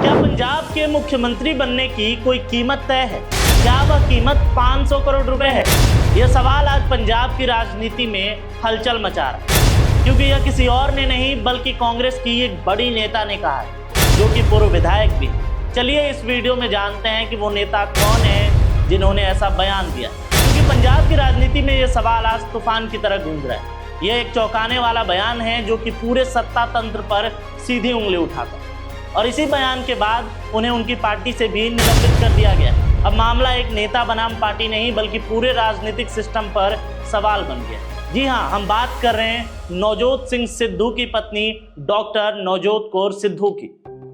क्या पंजाब के मुख्यमंत्री बनने की कोई कीमत तय है? क्या वह कीमत 500 करोड़ रुपए है? यह सवाल आज पंजाब की राजनीति में हलचल मचा रहा है, क्योंकि यह किसी और ने नहीं बल्कि कांग्रेस की एक बड़ी नेता ने कहा है, जो कि पूर्व विधायक भी है। चलिए इस वीडियो में जानते हैं कि वो नेता कौन है जिन्होंने ऐसा बयान दिया, क्योंकि पंजाब की राजनीति में यह सवाल आज तूफान की तरह गूंज रहा है। यह एक चौंकाने वाला बयान है जो कि पूरे सत्ता तंत्र पर सीधी उंगली उठाता है, और इसी बयान के बाद उन्हें उनकी पार्टी से भी निलंबित कर दिया गया। अब मामला एक नेता बनाम पार्टी नहीं बल्कि पूरे राजनीतिक सिस्टम पर सवाल बन गया। जी हाँ, हम बात कर रहे हैं नवजोत सिंह सिद्धू की पत्नी डॉक्टर नवजोत कौर सिद्धू की।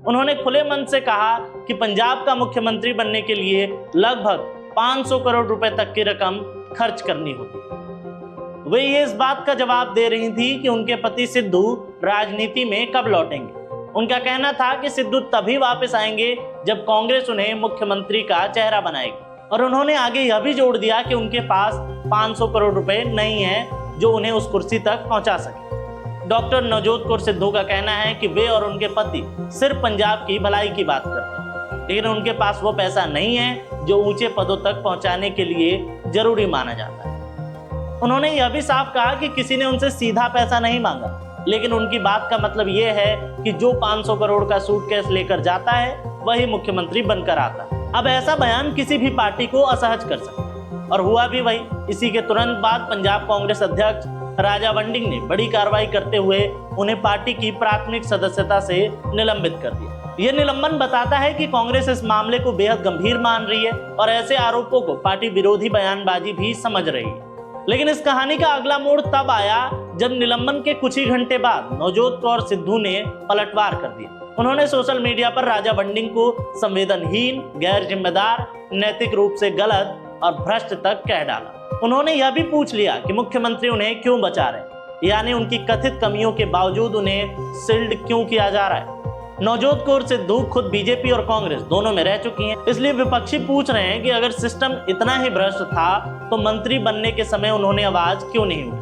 उन्होंने खुले मन से कहा कि पंजाब का मुख्यमंत्री बनने के लिए लगभग 500 करोड़ रुपए तक की रकम खर्च करनी होती। वे ये इस बात का जवाब दे रही थी कि उनके पति सिद्धू राजनीति में कब लौटेंगे। उनका कहना था कि सिद्धू तभी वापस आएंगे जब कांग्रेस उन्हें मुख्यमंत्री का चेहरा बनाएगी, और उन्होंने आगे यह भी जोड़ दिया कि उनके पास 500 करोड़ रुपए नहीं है जो उन्हें उस कुर्सी तक पहुंचा सके। डॉक्टर नवजोत कौर सिद्धू का कहना है कि वे और उनके पति सिर्फ पंजाब की भलाई की बात करते हैं, लेकिन उनके पास वो पैसा नहीं है जो ऊंचे पदों तक पहुंचाने के लिए जरूरी माना जाता है। उन्होंने यह भी साफ कहा कि किसी ने उनसे सीधा पैसा नहीं मांगा, लेकिन उनकी बात का मतलब यह है कि जो 500 करोड़ का सूटकेस लेकर जाता है वही मुख्यमंत्री बनकर आता है। अब ऐसा बयान किसी भी पार्टी को असहज कर सकता है, और हुआ भी वही। इसी के तुरंत बाद पंजाब कांग्रेस अध्यक्ष राजा वंडिंग ने बड़ी कार्रवाई करते हुए उन्हें पार्टी की प्राथमिक सदस्यता से निलंबित कर दिया। यह निलंबन बताता है कि कांग्रेस इस मामले को बेहद गंभीर मान रही है और ऐसे आरोपों को पार्टी विरोधी बयानबाजी भी समझ रही है। लेकिन इस कहानी का अगला मोड़ तब आया जब निलंबन के कुछ ही घंटे बाद नवजोत कौर सिद्धू ने पलटवार कर दिया। उन्होंने सोशल मीडिया पर राजा वंडिंग को संवेदनहीन, गैर जिम्मेदार, नैतिक रूप से गलत और भ्रष्ट तक कह डाला। उन्होंने यह भी पूछ लिया कि मुख्यमंत्री उन्हें क्यों बचा रहे, यानी उनकी कथित कमियों के बावजूद उन्हें शिल्ड क्यों किया जा रहा है। नवजोत कौर सिद्धू खुद बीजेपी और कांग्रेस दोनों में रह चुकी हैं, इसलिए विपक्षी पूछ रहे हैं कि अगर सिस्टम इतना ही भ्रष्ट था तो मंत्री बनने के समय उन्होंने आवाज क्यों नहीं उठाई।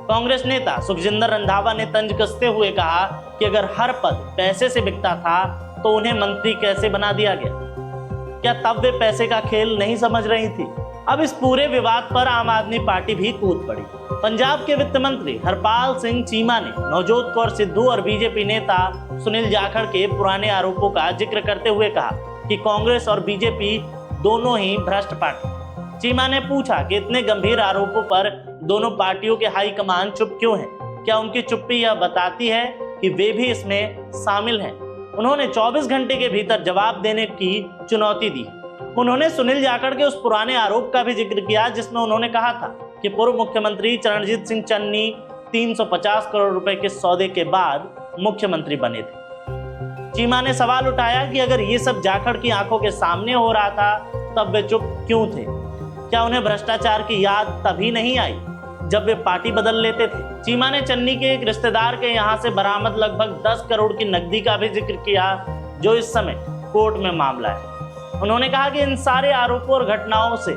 कांग्रेस नेता सुखजिंदर रंधावा ने तंज कसते हुए कहा कि अगर हर पद पैसे से बिकता था तो उन्हें मंत्री कैसे बना दिया गया? क्या तब वे पैसे का खेल नहीं समझ रही थी? अब इस पूरे विवाद पर आम आदमी पार्टी भी कूद पड़ी। पंजाब के वित्त मंत्री हरपाल सिंह चीमा ने नवजोत कौर सिद्धू और बीजेपी नेता सुनील जाखड़ के पुराने आरोपों का जिक्र करते हुए कहा कि कांग्रेस और बीजेपी दोनों ही भ्रष्ट पार्टी। चीमा ने पूछा कि इतने गंभीर आरोपों पर दोनों पार्टियों के हाईकमान चुप क्यों हैं? क्या उनकी चुप्पी यह बताती है कि वे भी इसमें शामिल हैं? उन्होंने 24 घंटे के भीतर जवाब देने की चुनौती दी। उन्होंने सुनील जाखड़ के उस पुराने आरोप का भी जिक्र किया जिसमें उन्होंने कहा था कि पूर्व मुख्यमंत्री चरणजीत सिंह चन्नी 350 करोड़ रुपए के सौदे के बाद मुख्यमंत्री बने थे। चीमा ने सवाल उठाया कि अगर ये सब जाखड़ की आंखों के सामने हो रहा था तब वे चुप क्यों थे? क्या उन्हें भ्रष्टाचार की याद तभी नहीं आई जब वे पार्टी बदल लेते थे? चीमा ने चन्नी के एक रिश्तेदार के यहाँ से बरामद लगभग 10 करोड़ की नकदी का भी जिक्र किया जो इस समय कोर्ट में मामला है। उन्होंने कहा कि इन सारे आरोपों और घटनाओं से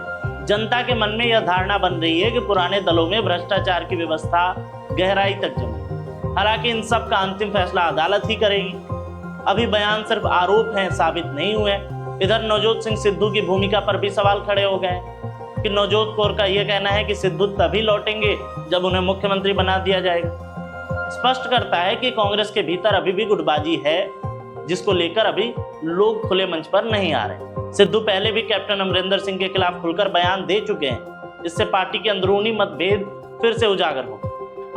जनता के मन में यह धारणा बन रही है कि पुराने दलों में भ्रष्टाचार की व्यवस्था गहराई तक जमी। हालांकि इन सब का अंतिम फैसला अदालत ही करेगी। अभी बयान सिर्फ आरोप हैं, साबित नहीं हुए। इधर नवजोत सिंह सिद्धू की भूमिका पर भी सवाल खड़े हो गए कि नवजोत कौर का यह कहना है कि सिद्धू तभी लौटेंगे जब उन्हें मुख्यमंत्री बना दिया जाएगा, स्पष्ट करता है कि कांग्रेस के भीतर अभी भी गुटबाजी है, जिसको लेकर अभी लोग खुले मंच पर नहीं आ रहे। सिद्धू पहले भी कैप्टन अमरिंदर सिंह के खिलाफ खुलकर बयान दे चुके हैं, इससे पार्टी के अंदरूनी मतभेद फिर से उजागर हो।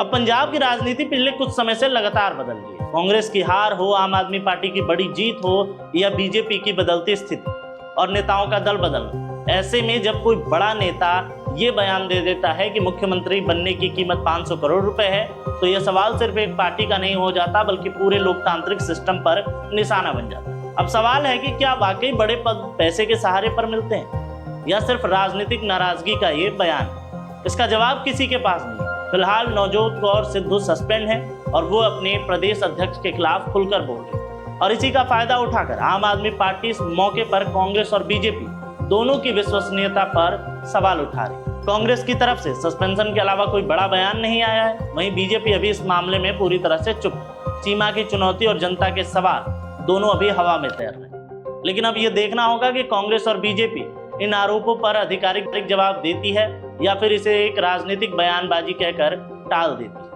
अब पंजाब की राजनीति पिछले कुछ समय से लगातार बदल रही है। कांग्रेस की हार हो, आम आदमी पार्टी की बड़ी जीत हो या बीजेपी की बदलती स्थिति और नेताओं का दल बदलना, ऐसे में जब कोई बड़ा नेता ये बयान दे देता है कि मुख्यमंत्री बनने की कीमत 500 करोड़ रुपए है, तो यह सवाल सिर्फ एक पार्टी का नहीं हो जाता बल्कि पूरे लोकतांत्रिक सिस्टम पर निशाना बन जाता है। अब सवाल है कि क्या वाकई बड़े पद पैसे के सहारे पर मिलते हैं या सिर्फ राजनीतिक नाराजगी का ये बयान? इसका जवाब किसी के पास नहीं। फिलहाल नवजोत कौर सिद्धू सस्पेंड है और वो अपने प्रदेश अध्यक्ष के खिलाफ खुलकर बोल रहे, और इसी का फायदा उठाकर आम आदमी पार्टी इस मौके पर कांग्रेस और बीजेपी दोनों की विश्वसनीयता पर सवाल उठा रही। कांग्रेस की तरफ से सस्पेंशन के अलावा कोई बड़ा बयान नहीं आया है, वहीं बीजेपी अभी इस मामले में पूरी तरह से चुप। चीमा की चुनौती और जनता के सवाल दोनों अभी हवा में तैर रहे हैं। लेकिन अब ये देखना होगा कि कांग्रेस और बीजेपी इन आरोपों पर आधिकारिक जवाब देती है या फिर इसे एक राजनीतिक बयानबाजी कहकर टाल देती है।